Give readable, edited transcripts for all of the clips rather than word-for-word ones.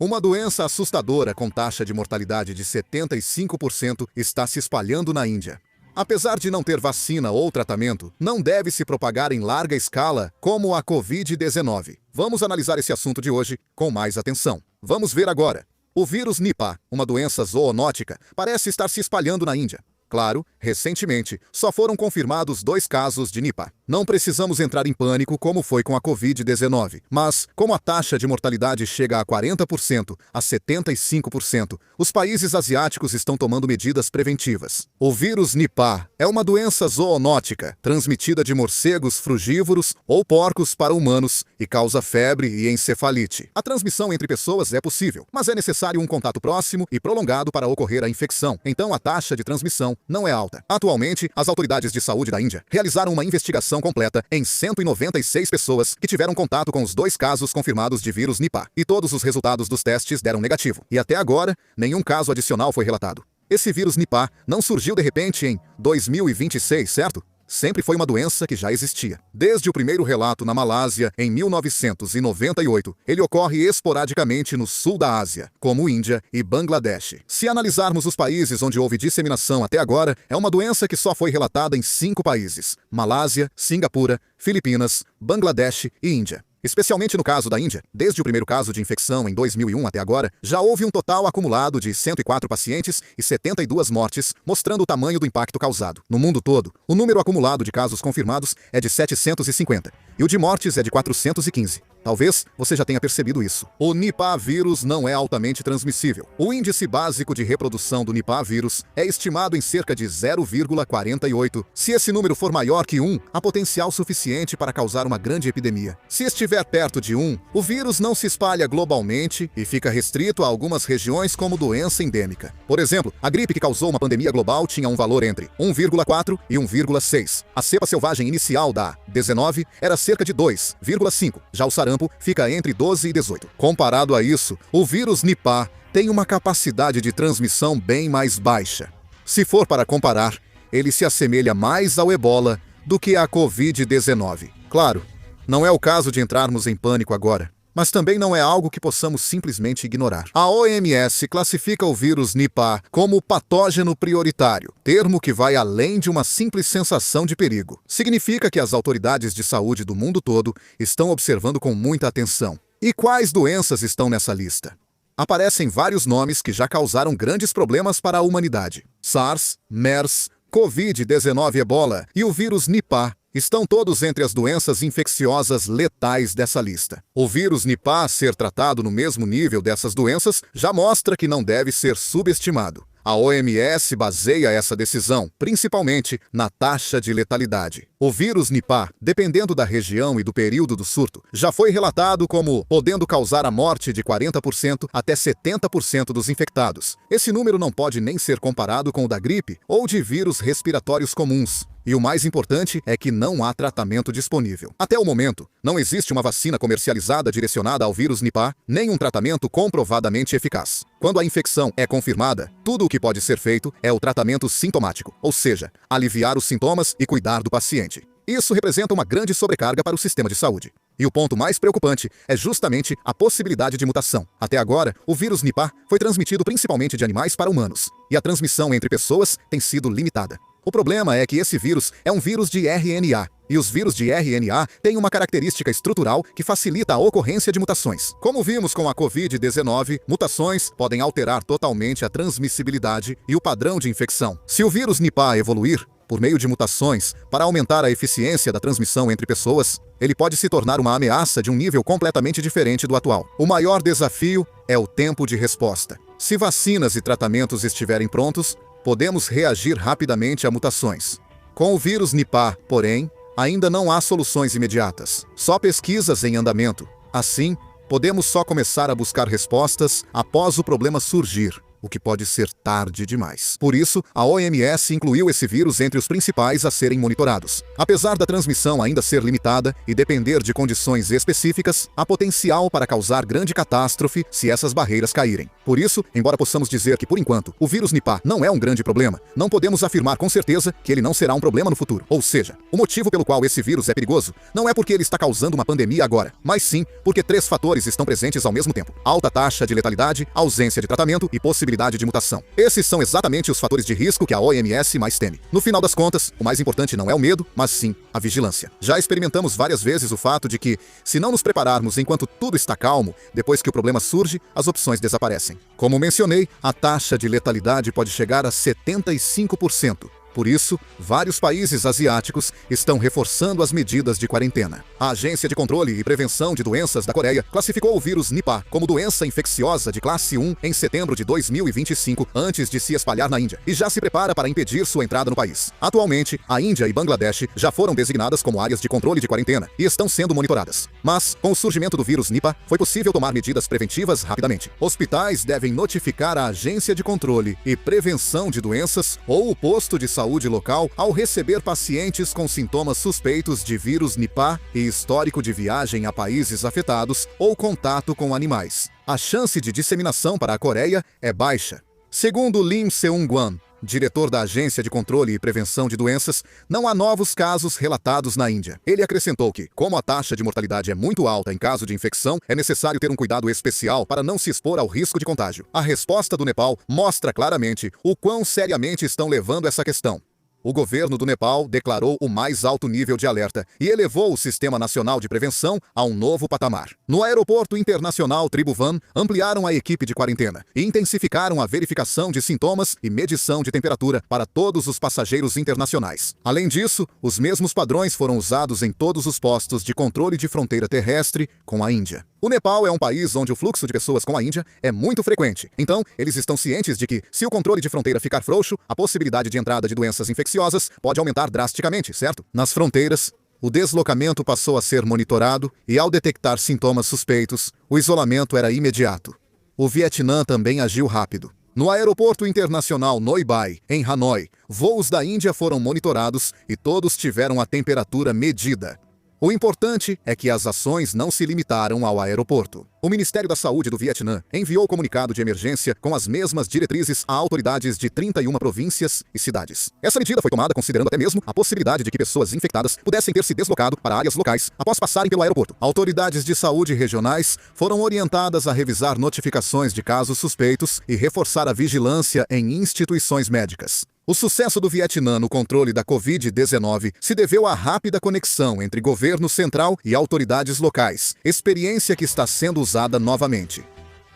Uma doença assustadora com taxa de mortalidade de 75% está se espalhando na Índia. Apesar de não ter vacina ou tratamento, não deve se propagar em larga escala como a Covid-19. Vamos analisar esse assunto de hoje com mais atenção. Vamos ver agora. O vírus Nipah, uma doença zoonótica, parece estar se espalhando na Índia. Claro, recentemente, só foram confirmados 2 casos de Nipah. Não precisamos entrar em pânico como foi com a Covid-19, mas, como a taxa de mortalidade chega a 40%, a 75%, os países asiáticos estão tomando medidas preventivas. O vírus Nipah é uma doença zoonótica, transmitida de morcegos frugívoros ou porcos para humanos e causa febre e encefalite. A transmissão entre pessoas é possível, mas é necessário um contato próximo e prolongado para ocorrer a infecção, então a taxa de transmissão não é alta. Atualmente, as autoridades de saúde da Índia realizaram uma investigação completa em 196 pessoas que tiveram contato com os 2 casos confirmados de vírus Nipah, e todos os resultados dos testes deram negativo. E até agora, nenhum caso adicional foi relatado. Esse vírus Nipah não surgiu de repente em 2026, certo? Sempre foi uma doença que já existia. Desde o primeiro relato na Malásia, em 1998, ele ocorre esporadicamente no sul da Ásia, como Índia e Bangladesh. Se analisarmos os países onde houve disseminação até agora, é uma doença que só foi relatada em 5 países: Malásia, Singapura, Filipinas, Bangladesh e Índia. Especialmente no caso da Índia, desde o primeiro caso de infecção em 2001 até agora, já houve um total acumulado de 104 pacientes e 72 mortes, mostrando o tamanho do impacto causado. No mundo todo, o número acumulado de casos confirmados é de 750, e o de mortes é de 415. Talvez você já tenha percebido isso. O Nipah vírus não é altamente transmissível. O índice básico de reprodução do Nipah vírus é estimado em cerca de 0,48. Se esse número for maior que 1, há potencial suficiente para causar uma grande epidemia. Se estiver perto de 1, o vírus não se espalha globalmente e fica restrito a algumas regiões como doença endêmica. Por exemplo, a gripe que causou uma pandemia global tinha um valor entre 1,4 e 1,6. A cepa selvagem inicial da 19 era cerca de 2,5. Já o sarampo fica entre 12 e 18. Comparado a isso, o vírus Nipah tem uma capacidade de transmissão bem mais baixa. Se for para comparar, ele se assemelha mais ao Ebola do que à Covid-19. Claro, não é o caso de entrarmos em pânico agora, mas também não é algo que possamos simplesmente ignorar. A OMS classifica o vírus Nipah como patógeno prioritário, termo que vai além de uma simples sensação de perigo. Significa que as autoridades de saúde do mundo todo estão observando com muita atenção. E quais doenças estão nessa lista? Aparecem vários nomes que já causaram grandes problemas para a humanidade. SARS, MERS, Covid-19 Ebola e o vírus Nipah estão todos entre as doenças infecciosas letais dessa lista. O vírus Nipah ser tratado no mesmo nível dessas doenças já mostra que não deve ser subestimado. A OMS baseia essa decisão, principalmente, na taxa de letalidade. O vírus Nipah, dependendo da região e do período do surto, já foi relatado como podendo causar a morte de 40% até 70% dos infectados. Esse número não pode nem ser comparado com o da gripe ou de vírus respiratórios comuns. E o mais importante é que não há tratamento disponível. Até o momento, não existe uma vacina comercializada direcionada ao vírus Nipah, nem um tratamento comprovadamente eficaz. Quando a infecção é confirmada, tudo o que pode ser feito é o tratamento sintomático, ou seja, aliviar os sintomas e cuidar do paciente. Isso representa uma grande sobrecarga para o sistema de saúde. E o ponto mais preocupante é justamente a possibilidade de mutação. Até agora, o vírus Nipah foi transmitido principalmente de animais para humanos, e a transmissão entre pessoas tem sido limitada. O problema é que esse vírus é um vírus de RNA, e os vírus de RNA têm uma característica estrutural que facilita a ocorrência de mutações. Como vimos com a Covid-19, mutações podem alterar totalmente a transmissibilidade e o padrão de infecção. Se o vírus Nipah evoluir, por meio de mutações, para aumentar a eficiência da transmissão entre pessoas, ele pode se tornar uma ameaça de um nível completamente diferente do atual. O maior desafio é o tempo de resposta. Se vacinas e tratamentos estiverem prontos, podemos reagir rapidamente a mutações. Com o vírus Nipah, porém, ainda não há soluções imediatas, só pesquisas em andamento. Assim, podemos só começar a buscar respostas após o problema surgir. o que pode ser tarde demais. Por isso, a OMS incluiu esse vírus entre os principais a serem monitorados. Apesar da transmissão ainda ser limitada e depender de condições específicas, há potencial para causar grande catástrofe se essas barreiras caírem. Por isso, embora possamos dizer que, por enquanto, o vírus Nipah não é um grande problema, não podemos afirmar com certeza que ele não será um problema no futuro. Ou seja, o motivo pelo qual esse vírus é perigoso não é porque ele está causando uma pandemia agora, mas sim porque 3 fatores estão presentes ao mesmo tempo: alta taxa de letalidade, ausência de tratamento e possibilidade de mutação. Esses são exatamente os fatores de risco que a OMS mais teme. No final das contas, o mais importante não é o medo, mas sim a vigilância. Já experimentamos várias vezes o fato de que, se não nos prepararmos enquanto tudo está calmo, depois que o problema surge, as opções desaparecem. Como mencionei, a taxa de letalidade pode chegar a 75%. Por isso, vários países asiáticos estão reforçando as medidas de quarentena. A Agência de Controle e Prevenção de Doenças da Coreia classificou o vírus Nipah como doença infecciosa de classe 1 em setembro de 2025, antes de se espalhar na Índia, e já se prepara para impedir sua entrada no país. Atualmente, a Índia e Bangladesh já foram designadas como áreas de controle de quarentena e estão sendo monitoradas. Mas, com o surgimento do vírus Nipah, foi possível tomar medidas preventivas rapidamente. Hospitais devem notificar a Agência de Controle e Prevenção de Doenças ou o posto de saúde local ao receber pacientes com sintomas suspeitos de vírus Nipah e histórico de viagem a países afetados ou contato com animais. A chance de disseminação para a Coreia é baixa. Segundo Lim Seung-wan, diretor da Agência de Controle e Prevenção de Doenças, não há novos casos relatados na Índia. Ele acrescentou que, como a taxa de mortalidade é muito alta em caso de infecção, é necessário ter um cuidado especial para não se expor ao risco de contágio. A resposta do Nepal mostra claramente o quão seriamente estão levando essa questão. O governo do Nepal declarou o mais alto nível de alerta e elevou o Sistema Nacional de Prevenção a um novo patamar. No Aeroporto Internacional Tribhuvan, ampliaram a equipe de quarentena e intensificaram a verificação de sintomas e medição de temperatura para todos os passageiros internacionais. Além disso, os mesmos padrões foram usados em todos os postos de controle de fronteira terrestre com a Índia. O Nepal é um país onde o fluxo de pessoas com a Índia é muito frequente. Então, eles estão cientes de que, se o controle de fronteira ficar frouxo, a possibilidade de entrada de doenças infecciosas pode aumentar drasticamente, certo? Nas fronteiras, o deslocamento passou a ser monitorado e, ao detectar sintomas suspeitos, o isolamento era imediato. O Vietnã também agiu rápido. No Aeroporto Internacional Noi Bai, em Hanoi, voos da Índia foram monitorados e todos tiveram a temperatura medida. O importante é que as ações não se limitaram ao aeroporto. O Ministério da Saúde do Vietnã enviou comunicado de emergência com as mesmas diretrizes a autoridades de 31 províncias e cidades. Essa medida foi tomada considerando até mesmo a possibilidade de que pessoas infectadas pudessem ter se deslocado para áreas locais após passarem pelo aeroporto. Autoridades de saúde regionais foram orientadas a revisar notificações de casos suspeitos e reforçar a vigilância em instituições médicas. O sucesso do Vietnã no controle da Covid-19 se deveu à rápida conexão entre governo central e autoridades locais, experiência que está sendo usada novamente.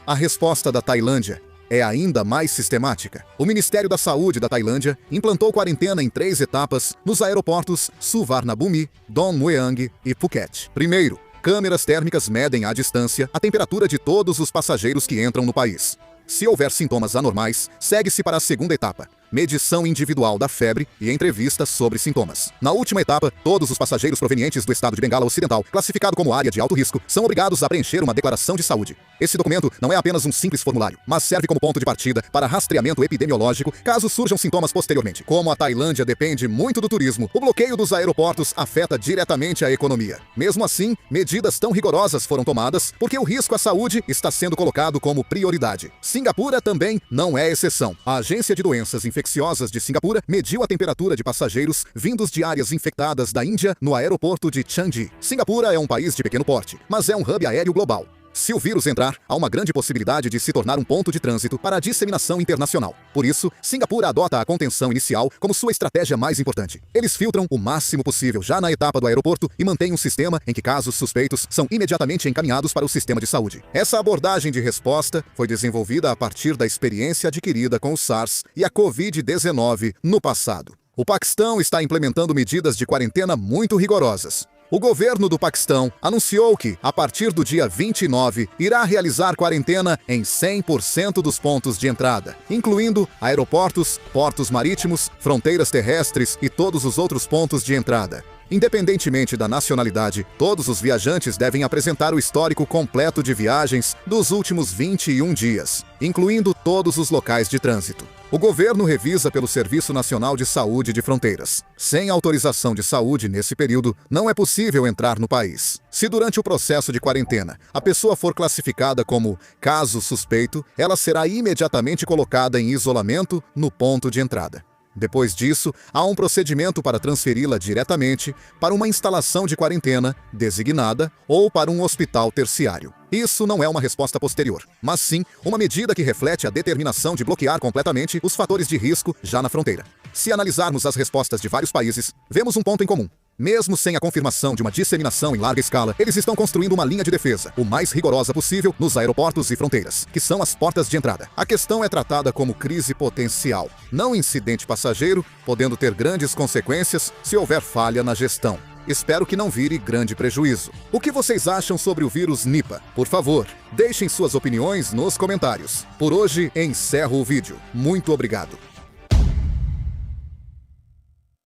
A resposta da Tailândia é ainda mais sistemática. O Ministério da Saúde da Tailândia implantou quarentena em 3 etapas nos aeroportos Suvarnabhumi, Don Mueang e Phuket. Primeiro, câmeras térmicas medem à distância a temperatura de todos os passageiros que entram no país. Se houver sintomas anormais, segue-se para a segunda etapa, medição individual da febre e entrevistas sobre sintomas. Na última etapa, todos os passageiros provenientes do estado de Bengala Ocidental, classificado como área de alto risco, são obrigados a preencher uma declaração de saúde. Esse documento não é apenas um simples formulário, mas serve como ponto de partida para rastreamento epidemiológico caso surjam sintomas posteriormente. Como a Tailândia depende muito do turismo, o bloqueio dos aeroportos afeta diretamente a economia. Mesmo assim, medidas tão rigorosas foram tomadas porque o risco à saúde está sendo colocado como prioridade. Singapura também não é exceção. A Agência de Doenças Infecciosas de Singapura mediu a temperatura de passageiros vindos de áreas infectadas da Índia no aeroporto de Changi. Singapura é um país de pequeno porte, mas é um hub aéreo global. Se o vírus entrar, há uma grande possibilidade de se tornar um ponto de trânsito para a disseminação internacional. Por isso, Singapura adota a contenção inicial como sua estratégia mais importante. Eles filtram o máximo possível já na etapa do aeroporto e mantêm um sistema em que casos suspeitos são imediatamente encaminhados para o sistema de saúde. Essa abordagem de resposta foi desenvolvida a partir da experiência adquirida com o SARS e a Covid-19 no passado. O Paquistão está implementando medidas de quarentena muito rigorosas. O governo do Paquistão anunciou que, a partir do dia 29, irá realizar quarentena em 100% dos pontos de entrada, incluindo aeroportos, portos marítimos, fronteiras terrestres e todos os outros pontos de entrada. Independentemente da nacionalidade, todos os viajantes devem apresentar o histórico completo de viagens dos últimos 21 dias, incluindo todos os locais de trânsito. O governo revisa pelo Serviço Nacional de Saúde de Fronteiras. Sem autorização de saúde nesse período, não é possível entrar no país. Se durante o processo de quarentena a pessoa for classificada como caso suspeito, ela será imediatamente colocada em isolamento no ponto de entrada. Depois disso, há um procedimento para transferi-la diretamente para uma instalação de quarentena designada ou para um hospital terciário. Isso não é uma resposta posterior, mas sim uma medida que reflete a determinação de bloquear completamente os fatores de risco já na fronteira. Se analisarmos as respostas de vários países, vemos um ponto em comum. Mesmo sem a confirmação de uma disseminação em larga escala, eles estão construindo uma linha de defesa, o mais rigorosa possível, nos aeroportos e fronteiras, que são as portas de entrada. A questão é tratada como crise potencial, não incidente passageiro, podendo ter grandes consequências se houver falha na gestão. Espero que não vire grande prejuízo. O que vocês acham sobre o vírus Nipah? Por favor, deixem suas opiniões nos comentários. Por hoje, encerro o vídeo. Muito obrigado.